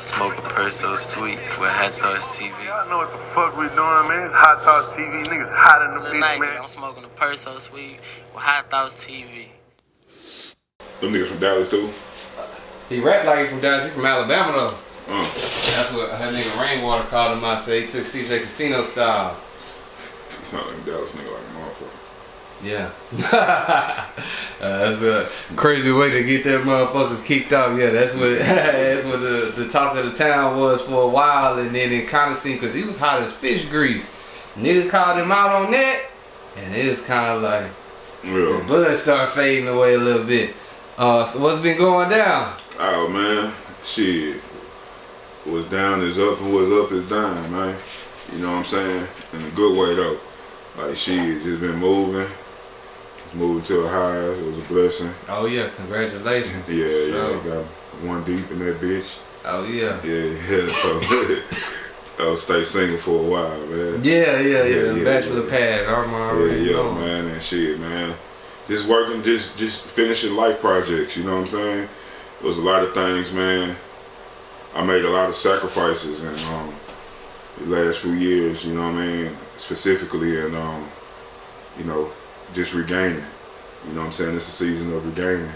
Smoke a purse so sweet with Hot Thoughts TV. Y'all know what the fuck we doing, man. It's Hot Thoughts TV. Niggas hot in the bitch, man. I'm smoking a purse so sweet with Hot Thoughts TV. Them niggas from Dallas too? He rap like he from Dallas. He from Alabama though. That's what her nigga Rainwater called him. I say he took CJ Casino style. It's not like a Dallas nigga like a motherfucker. Yeah. That's a crazy way to get that motherfucker kicked off. Yeah, that's what the talk of the town was for a while, and then it kind of seemed, because he was hot as fish grease. Niggas called him out on that, and it was kind of like the blood started fading away a little bit. So what's been going down? Oh man, shit. What's down is up and what's up is down, man. You know what I'm saying? In a good way though. Like shit, just been moving. It's moving to the highs. It was a blessing. Oh yeah, congratulations. Yeah, got one deep in that bitch. Oh yeah. Yeah, so I'll stay single for a while, man. Yeah. Bachelor pad, I'm already yeah, man, and shit, man. Just working, just finishing life projects, you know what I'm saying? There was a lot of things, man. I made a lot of sacrifices in the last few years, you know what I mean? Specifically in, you know, just regaining. You know what I'm saying? It's a season of regaining.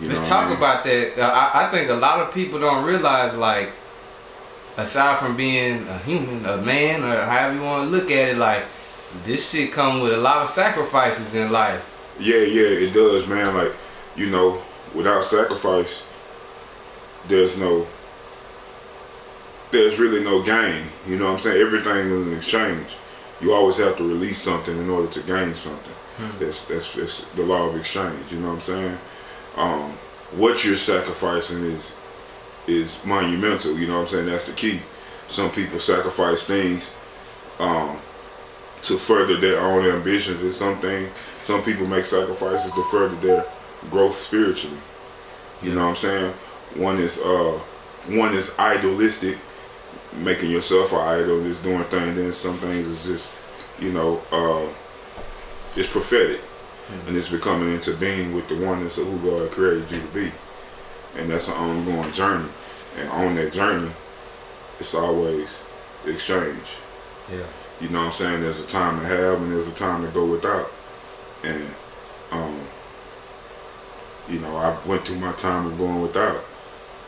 Let's talk about that. I think a lot of people don't realize, like, aside from being a human, a man, or however you want to look at it, like, this shit come with a lot of sacrifices in life. Yeah, it does, man. Like, you know, without sacrifice, there's really no gain. You know what I'm saying? Everything is an exchange. You always have to release something in order to gain something. That's the law of exchange. You know what I'm saying? What you're sacrificing is monumental. You know what I'm saying? That's the key. Some people sacrifice things to further their own ambitions, and some people make sacrifices to further their growth spiritually. You know what I'm saying? One is idolistic, making yourself an idol, just doing things. Then some things is just, you know, it's prophetic, and it's becoming into being with the oneness of who God created you to be. And that's an ongoing journey. And on that journey, it's always exchange. Yeah. You know what I'm saying? There's a time to have and there's a time to go without. And you know, I went through my time of going without.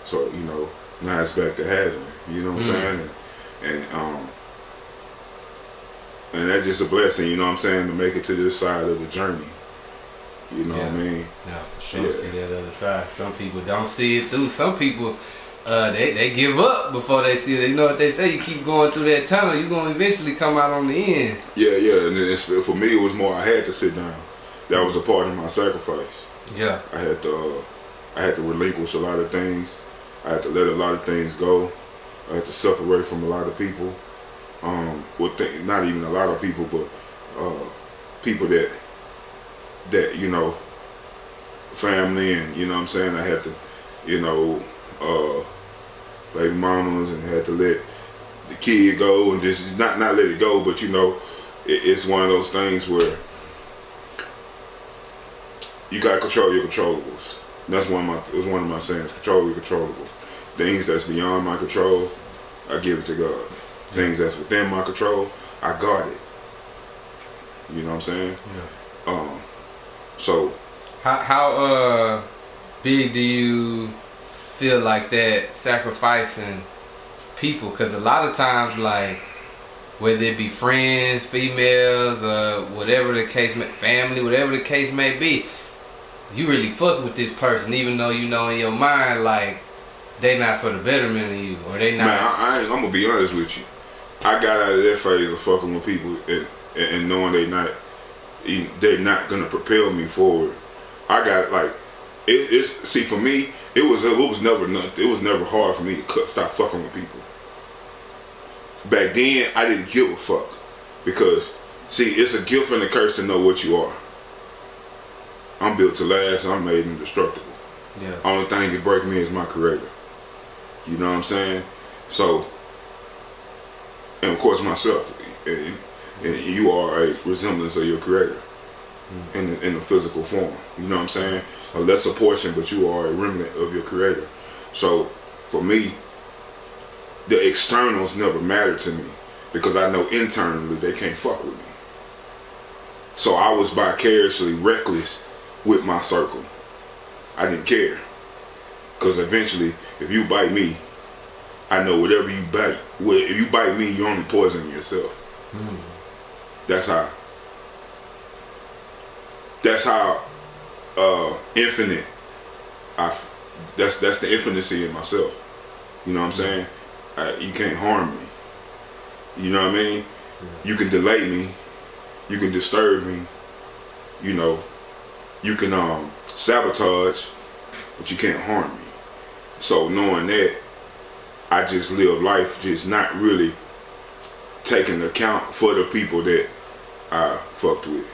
So, you know, now it's back to having. You know what I'm saying? And that's just a blessing, you know what I'm saying, to make it to this side of the journey. You know what I mean? Yeah, for sure. See that other side. Some people don't see it through. Some people they give up before they see it. You know what they say? You keep going through that tunnel, you're gonna eventually come out on the end. Yeah. And then for me, it was more I had to sit down. That was a part of my sacrifice. Yeah. I had to relinquish a lot of things. I had to let a lot of things go. I had to separate from a lot of people. Not even a lot of people, but people that you know, family, and you know what I'm saying. I had to, you know, baby mamas, and had to let the kid go, and just not let it go, but you know, it's one of those things where you gotta control your controllables. That's one of my sayings: control your controllables. Things that's beyond my control, I give it to God. Things that's within my control, I guard it. You know what I'm saying? Yeah. So how big do you feel like that sacrificing people? Because a lot of times, like, whether it be friends, females, whatever the case, family, whatever the case may be, you really fuck with this person, even though you know in your mind, like, they not for the betterment of you, or they not. Man, I'm gonna be honest with you. I got out of that phase of fucking with people and knowing they're not gonna propel me forward. I got like see, for me, it was never hard for me to stop fucking with people. Back then, I didn't give a fuck, because see, it's a gift and a curse to know what you are. I'm built to last, and I'm made indestructible. Yeah. Only thing that break me is my creator. You know what I'm saying? So, and of course myself, and you are a resemblance of your creator in the physical form. You know what I'm saying? A lesser portion, but you are a remnant of your creator. So for me, the externals never matter to me because I know internally they can't fuck with me. So I was vicariously reckless with my circle. I didn't care. Because eventually, if you bite me, I know whatever you bite, if you bite me, you're only poisoning yourself. That's how infinite that's the infinity in myself. You know what I'm saying? You can't harm me. You know what I mean? You can delay me, you can disturb me, you know, you can sabotage, but you can't harm me. So knowing that, I just live life just not really taking account for the people that I fucked with.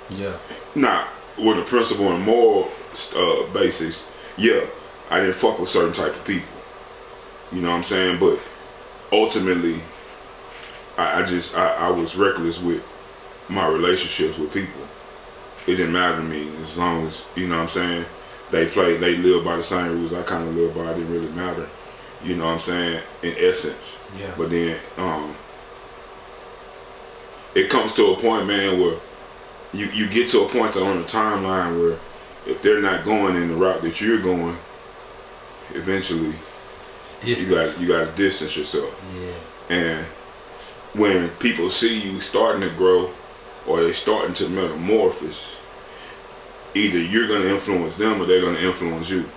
Yeah. Now, with a principle and moral basis, yeah, I didn't fuck with certain type of people. You know what I'm saying? But ultimately, I was reckless with my relationships with people. It didn't matter to me as long as, you know what I'm saying, they live by the same rules I kind of live by. It didn't really matter. You know what I'm saying? In essence. Yeah. But then, it comes to a point, man, where you get to a point on the timeline where if they're not going in the route that you're going, eventually you got to distance yourself. Yeah. And when people see you starting to grow or they starting to metamorphose, either you're going to influence them or they're going to influence you.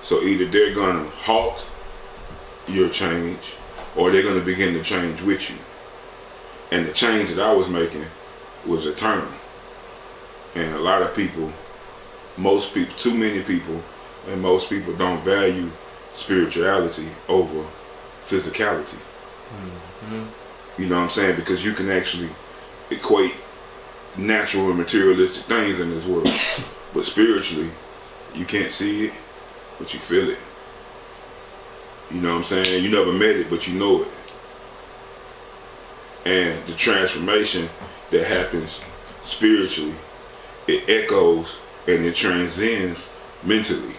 So either they're going to halt your change or they're going to begin to change with you. And the change that I was making was eternal. And a lot of people, most people, too many people, and most people don't value spirituality over physicality. You know what I'm saying? Because you can actually equate natural and materialistic things in this world. But spiritually, you can't see it, but you feel it. You know what I'm saying? You never met it, but you know it. And the transformation that happens spiritually, it echoes and it transcends mentally.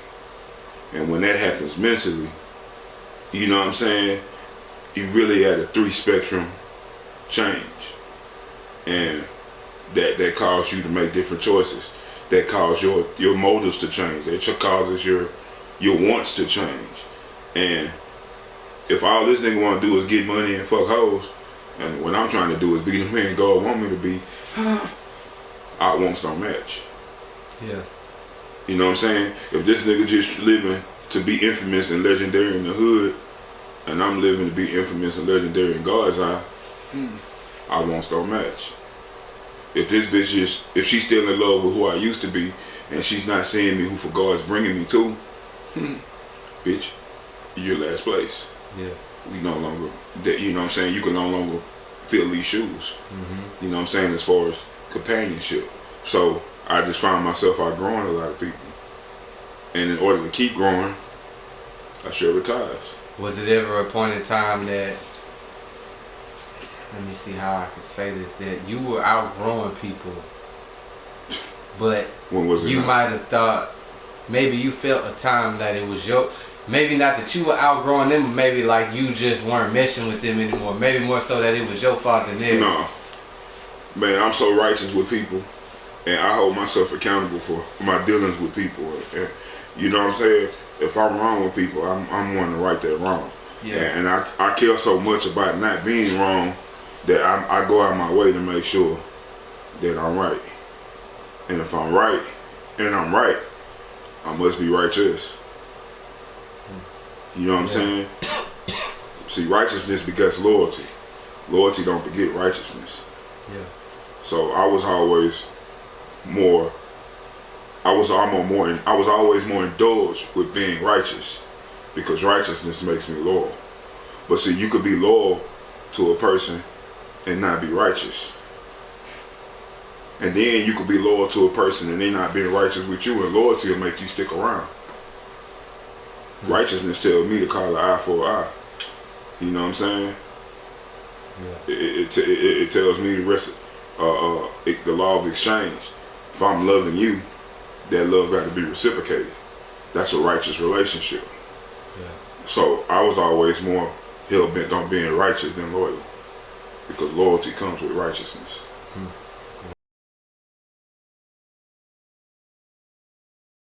And when that happens mentally, you know what I'm saying, you really at a 3-spectrum change. And that causes you to make different choices. That causes your motives to change. That causes your wants to change. And if all this nigga want to do is get money and fuck hoes, and what I'm trying to do is be the man God want me to be, our wants don't match. Yeah. You know what I'm saying? If this nigga just living to be infamous and legendary in the hood, and I'm living to be infamous and legendary in God's eye, our wants don't match. If this bitch is, if she's still in love with who I used to be, and she's not seeing me who for God's bringing me to, bitch, you're last place. Yeah. We no longer, you know what I'm saying, you can no longer fill these shoes. You know what I'm saying, as far as companionship. So I just found myself outgrowing a lot of people. And in order to keep growing, I severed ties. Was it ever a point in time that, let me see how I can say this, that you were outgrowing people, but When was it you not? might have thought, maybe you felt a time that it was your, maybe not that you were outgrowing them, but maybe like you just weren't meshing with them anymore. Maybe more so that it was your fault than theirs. No. Man, I'm so righteous with people, and I hold myself accountable for my dealings with people. And you know what I'm saying? If I'm wrong with people, I'm wanting to right that wrong. Yeah. And I care so much about not being wrong that I go out my way to make sure that I'm right. And if I'm right, and I'm right, I must be righteous. You know what I'm saying? See, righteousness begets loyalty. Loyalty don't beget righteousness. Yeah. So I was always more indulged with being righteous, because righteousness makes me loyal. But see, you could be loyal to a person and not be righteous. And then you could be loyal to a person and they not being righteous with you, and loyalty will make you stick around. Righteousness tells me to call an eye for an eye. You know what I'm saying? Yeah. It tells me the law of exchange. If I'm loving you, that love got to be reciprocated. That's a righteous relationship. Yeah. So I was always more hell bent on being righteous than loyal, because loyalty comes with righteousness.